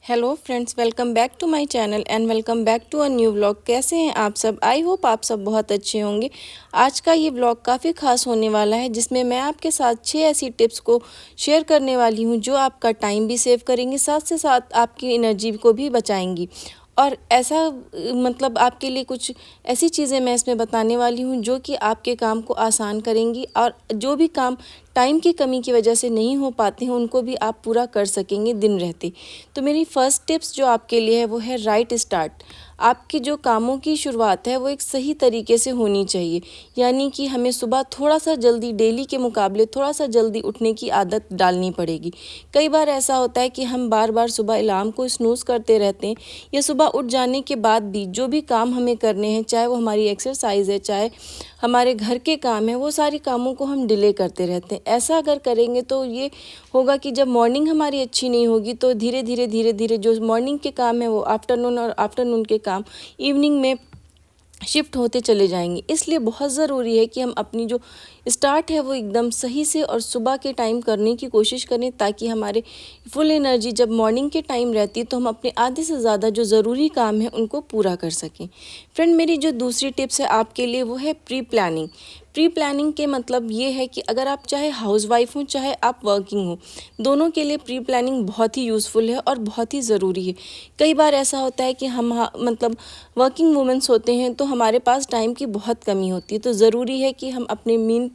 Hello friends, welcome back to my channel and welcome back to a new vlog. कैसे हैं आप सब? I hope आप सब बहुत अच्छे होंगे। आज का ये व्लॉग काफ़ी खास होने वाला है, जिसमें मैं आपके साथ 6 ऐसी टिप्स को शेयर करने वाली हूँ जो आपका टाइम भी सेव करेंगी, साथ से साथ आपकी एनर्जी को भी बचाएंगी। और ऐसा मतलब आपके लिए कुछ ऐसी चीज़ें मैं इसमें बताने वाली हूँ जो कि आपके काम को आसान करेंगी, और जो भी काम टाइम की कमी की वजह से नहीं हो पाते हैं उनको भी आप पूरा कर सकेंगे दिन रहते। तो मेरी फर्स्ट टिप्स जो आपके लिए है वो है राइट स्टार्ट। आपकी जो कामों की शुरुआत है वो एक सही तरीके से होनी चाहिए, यानी कि हमें सुबह थोड़ा सा जल्दी, डेली के मुकाबले थोड़ा सा जल्दी उठने की आदत डालनी पड़ेगी। कई बार ऐसा होता है कि हम बार बार सुबह अलार्म को स्नूज़ करते रहते हैं, या सुबह उठ जाने के बाद भी जो भी काम हमें करने हैं, चाहे वो हमारी एक्सरसाइज है, चाहे हमारे घर के काम हैं, वो सारी कामों को हम डिले करते रहते हैं। ऐसा अगर करेंगे तो ये होगा कि जब मॉर्निंग हमारी अच्छी नहीं होगी तो धीरे धीरे जो मॉर्निंग के काम है वो आफ्टरनून, और आफ्टरनून के काम इवनिंग में शिफ्ट होते चले जाएंगे। इसलिए बहुत ज़रूरी है कि हम अपनी जो स्टार्ट है वो एकदम सही से और सुबह के टाइम करने की कोशिश करें, ताकि हमारे फुल एनर्जी जब मॉर्निंग के टाइम रहती है तो हम अपने आधे से ज़्यादा जो ज़रूरी काम है उनको पूरा कर सकें। फ्रेंड, मेरी जो दूसरी टिप्स है आपके लिए वो है प्री प्लानिंग। प्री प्लानिंग के मतलब ये है कि अगर आप चाहे हाउसवाइफ हो, चाहे आप वर्किंग हो, दोनों के लिए प्री प्लानिंग बहुत ही यूज़फुल है और बहुत ही ज़रूरी है। कई बार ऐसा होता है कि हम मतलब वर्किंग वुमेंस होते हैं तो हमारे पास टाइम की बहुत कमी होती है, तो ज़रूरी है कि हम अपने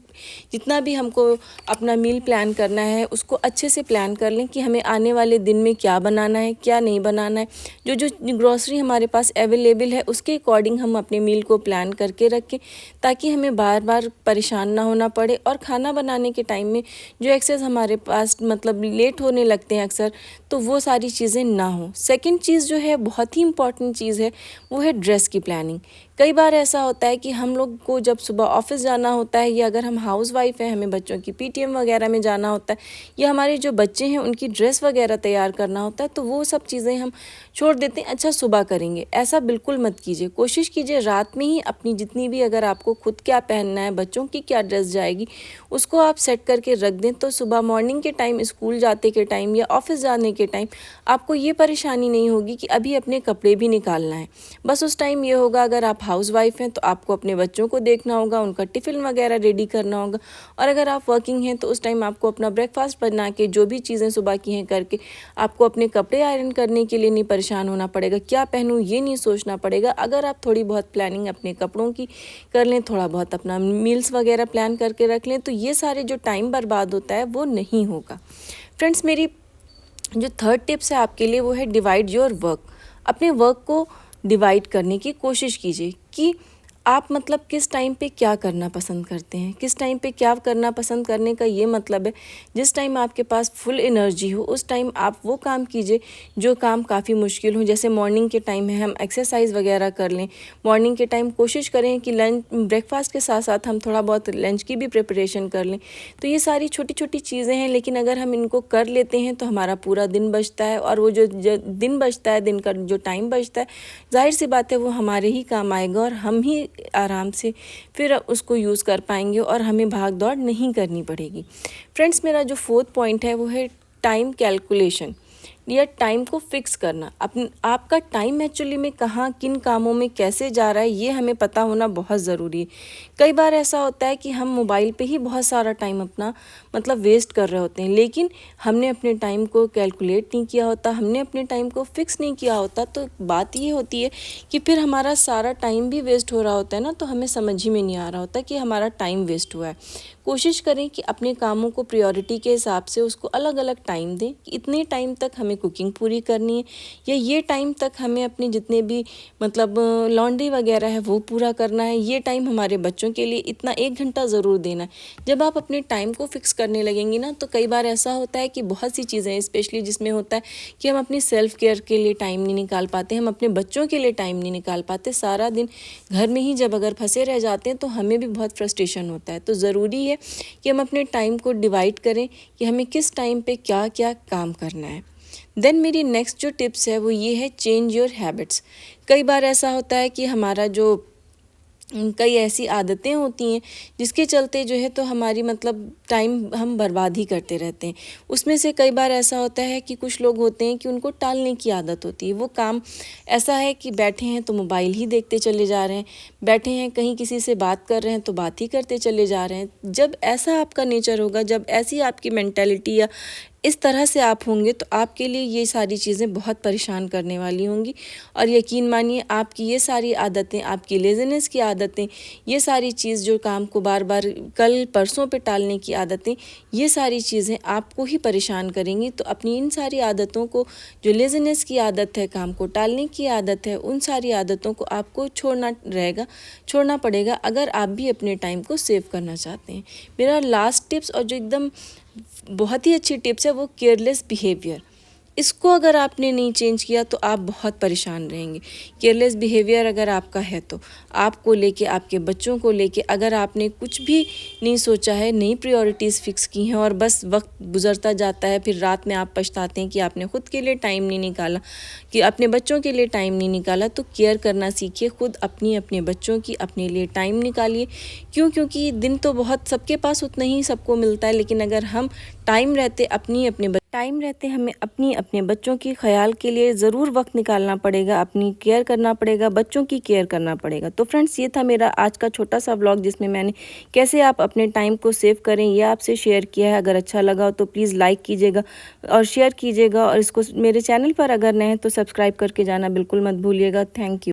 जितना भी हमको अपना मील प्लान करना है उसको अच्छे से प्लान कर लें कि हमें आने वाले दिन में क्या बनाना है, क्या नहीं बनाना है। जो जो ग्रॉसरी हमारे पास अवेलेबल है उसके अकॉर्डिंग हम अपने मील को प्लान करके रखें, ताकि हमें बार बार परेशान ना होना पड़े। और खाना बनाने के टाइम में जो एक्सेस हमारे पास मतलब लेट होने लगते हैं अक्सर, तो वो सारी चीज़ें ना हो। सेकंड चीज़ जो है, बहुत ही इंपॉर्टेंट चीज़ है, वो है ड्रेस की प्लानिंग। कई बार ऐसा होता है कि हम लोग को जब सुबह ऑफिस जाना होता है, या अगर हम हाउसवाइफ हैं, हमें बच्चों की पीटीएम वगैरह में जाना होता है, या हमारे जो बच्चे हैं उनकी ड्रेस वगैरह तैयार करना होता है, तो वो सब चीज़ें हम छोड़ देते हैं, अच्छा सुबह करेंगे। ऐसा बिल्कुल मत कीजिए। कोशिश कीजिए रात में ही अपनी जितनी भी, अगर आपको खुद क्या पहनना है, बच्चों की क्या ड्रेस जाएगी, उसको आप सेट करके रख दें। तो सुबह मॉर्निंग के टाइम, स्कूल जाते के टाइम या ऑफिस जाने के टाइम आपको ये परेशानी नहीं होगी कि अभी अपने कपड़े भी निकालना है। बस उस टाइम ये होगा, अगर आप हाउसवाइफ हैं तो आपको अपने बच्चों को देखना होगा, उनका टिफ़िन वगैरह रेडी करना होगा, और अगर आप वर्किंग हैं तो उस टाइम आपको अपना ब्रेकफास्ट बना के, जो भी चीज़ें सुबह की हैं करके, आपको अपने कपड़े आयरन करने के लिए नहीं परेशान होना पड़ेगा, क्या पहनूँ ये नहीं सोचना पड़ेगा। अगर आप थोड़ी बहुत प्लानिंग अपने कपड़ों की कर लें, थोड़ा बहुत अपना मील्स वगैरह प्लान करके रख लें, तो ये सारे जो टाइम बर्बाद होता है वो नहीं होगा। फ्रेंड्स, मेरी जो थर्ड टिप्स है आपके लिए वो है डिवाइड योर वर्क। अपने वर्क को डिवाइड करने की कोशिश कीजिए कि आप मतलब किस टाइम पे क्या करना पसंद करते हैं, किस टाइम पे क्या करना पसंद करने का ये मतलब है, जिस टाइम आपके पास फुल एनर्जी हो उस टाइम आप वो काम कीजिए जो काम काफ़ी मुश्किल हो। जैसे मॉर्निंग के टाइम है, हम एक्सरसाइज वगैरह कर लें। मॉर्निंग के टाइम कोशिश करें कि लंच, ब्रेकफास्ट के साथ साथ हम थोड़ा बहुत लंच की भी प्रिपरेशन कर लें। तो ये सारी छोटी छोटी चीज़ें हैं, लेकिन अगर हम इनको कर लेते हैं तो हमारा पूरा दिन बचता है, और वो जो दिन बचता है, दिन का जो टाइम बचता है, जाहिर सी बात है वो हमारे ही काम आएगा, और हम ही आराम से फिर उसको यूज़ कर पाएंगे और हमें भाग दौड़ नहीं करनी पड़ेगी। फ्रेंड्स, मेरा जो फोर्थ पॉइंट है वो है टाइम कैलकुलेशन, या टाइम को फिक्स करना। आपका टाइम एक्चुअली में कहाँ, किन कामों में कैसे जा रहा है, ये हमें पता होना बहुत ज़रूरी है। कई बार ऐसा होता है कि हम मोबाइल पे ही बहुत सारा टाइम अपना मतलब वेस्ट कर रहे होते हैं, लेकिन हमने अपने टाइम को कैलकुलेट नहीं किया होता, हमने अपने टाइम को फिक्स नहीं किया होता। तो बात ये होती है कि फिर हमारा सारा टाइम भी वेस्ट हो रहा होता है ना, तो हमें समझ ही में नहीं आ रहा होता कि हमारा टाइम वेस्ट हुआ है। कोशिश करें कि अपने कामों को प्रायोरिटी के हिसाब से उसको अलग अलग टाइम दें कि इतने टाइम तक हमें कुकिंग पूरी करनी है, या ये टाइम तक हमें अपने जितने भी मतलब लॉन्ड्री वगैरह है वो पूरा करना है, ये टाइम हमारे बच्चों के लिए इतना 1 घंटा ज़रूर देना है। जब आप अपने टाइम को फिक्स करने लगेंगी ना, तो कई बार ऐसा होता है कि बहुत सी चीज़ें स्पेशली जिसमें होता है कि हम अपनी सेल्फ केयर के लिए टाइम नहीं निकाल पाते, हम अपने बच्चों के लिए टाइम नहीं निकाल पाते, सारा दिन घर में ही जब अगर फंसे रह जाते हैं तो हमें भी बहुत फ्रस्ट्रेशन होता है। तो ज़रूरी है कि हम अपने टाइम को डिवाइड करें कि हमें किस टाइम पे क्या क्या काम करना है। देन मेरी नेक्स्ट जो टिप्स है वो ये है चेंज योर हैबिट्स। कई बार ऐसा होता है कि हमारा जो कई ऐसी आदतें होती हैं जिसके चलते जो है तो हमारी मतलब टाइम हम बर्बाद ही करते रहते हैं। उसमें से कई बार ऐसा होता है कि कुछ लोग होते हैं कि उनको टालने की आदत होती है। वो काम ऐसा है कि बैठे हैं तो मोबाइल ही देखते चले जा रहे हैं, बैठे हैं कहीं किसी से बात कर रहे हैं तो बात ही करते चले जा रहे हैं। जब ऐसा आपका नेचर होगा, जब ऐसी आपकी मेंटालिटी या इस तरह से आप होंगे तो आपके लिए ये सारी चीज़ें बहुत परेशान करने वाली होंगी। और यकीन मानिए आपकी ये सारी आदतें, आपकी लेज़ीनेस की आदतें, ये सारी चीज़ जो काम को बार बार कल परसों पे टालने की आदतें, ये सारी चीज़ें आपको ही परेशान करेंगी। तो अपनी इन सारी आदतों को, जो लेज़ीनेस की आदत है, काम को टालने की आदत है, उन सारी आदतों को आपको छोड़ना पड़ेगा अगर आप भी अपने टाइम को सेव करना चाहते हैं। मेरा लास्ट टिप्स और जो एकदम बहुत ही अच्छी टिप्स है वो केयरलेस बिहेवियर। इसको अगर आपने नहीं चेंज किया तो आप बहुत परेशान रहेंगे। केयरलेस बिहेवियर अगर आपका है तो आपको लेके, आपके बच्चों को लेके अगर आपने कुछ भी नहीं सोचा है, नई प्रायोरिटीज़ फिक्स की हैं और बस वक्त गुजरता जाता है, फिर रात में आप पछताते हैं कि आपने खुद के लिए टाइम नहीं निकाला, कि अपने बच्चों के लिए टाइम नहीं निकाला। तो केयर करना सीखिए, खुद अपने बच्चों की, अपने लिए टाइम निकालिए। क्योंकि दिन तो बहुत सबके पास उतना ही सबको मिलता है, लेकिन अगर हम टाइम रहते हमें अपने बच्चों की ख्याल के लिए ज़रूर वक्त निकालना पड़ेगा, अपनी केयर करना पड़ेगा, बच्चों की केयर करना पड़ेगा। तो फ्रेंड्स, ये था मेरा आज का छोटा सा व्लॉग जिसमें मैंने कैसे आप अपने टाइम को सेव करें ये आपसे शेयर किया है। अगर अच्छा लगा हो तो प्लीज़ लाइक कीजिएगा और शेयर कीजिएगा, और इसको मेरे चैनल पर अगर नए हैं तो सब्सक्राइब करके जाना बिल्कुल मत भूलिएगा। Thank you.